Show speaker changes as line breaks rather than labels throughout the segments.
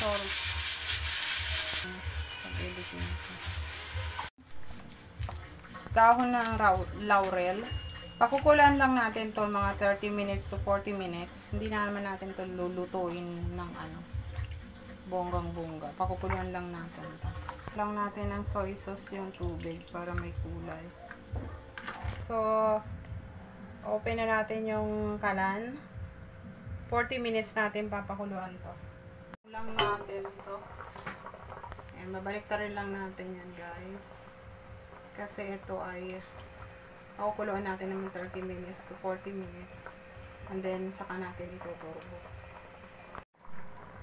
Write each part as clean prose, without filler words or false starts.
Sorry. Dahon ng laurel. Pakukulan lang natin to mga 30 minutes to 40 minutes. Hindi naman natin to lulutuin ng bonggang-bongga. Pakukulan lang natin to. Lang natin ng soy sauce yung tubig para may kulay. So, open na natin yung kalan. 40 minutes natin papakuluan to. Lang natin to. Ayan, babalik ta rin lang natin yan, guys. Kasi ito ay pakukuluan natin naman 30 minutes to 40 minutes. And then, saka natin ituturbo.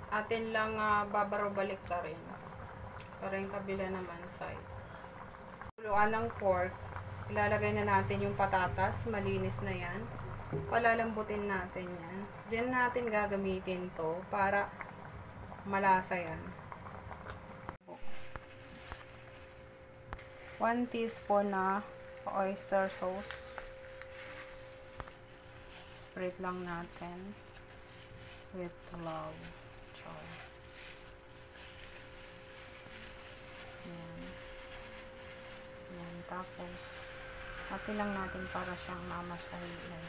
Atin lang babaro-balik ta rin. Para yung kabila naman side. Kuluan ng pork. Ilalagay na natin yung patatas. Malinis na yan. Palalambutin natin yan. Diyan natin gagamitin to para malasa yan. 1 teaspoon na oyster sauce. Spread lang natin with love. Yan. Yan. Tapos hati lang natin para siyang mamasahilan.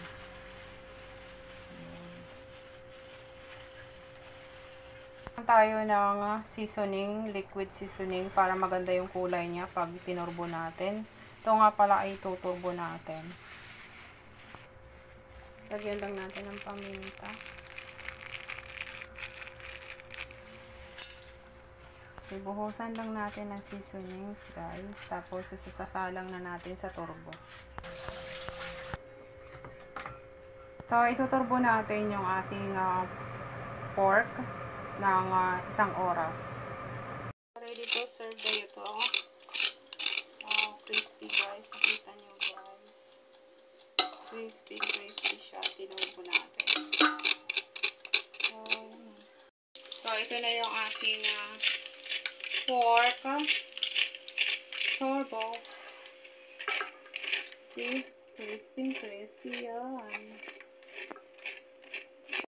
Tayo ng seasoning, liquid seasoning para maganda yung kulay niya pag tinorbo natin. Ito nga pala ay tuturbo natin. Lagyan lang natin ng paminta. Ibuhusan lang natin ng seasonings, guys. Tapos isasalang na natin sa turbo. So, ituturbo natin yung ating pork ng 1 oras. Ready to serve na ito. Crispy, guys. Nakita nyo, guys. Crispy siya. Tinurbo natin. So, ito na yung ating pork. Turbo. See? Crispy yan.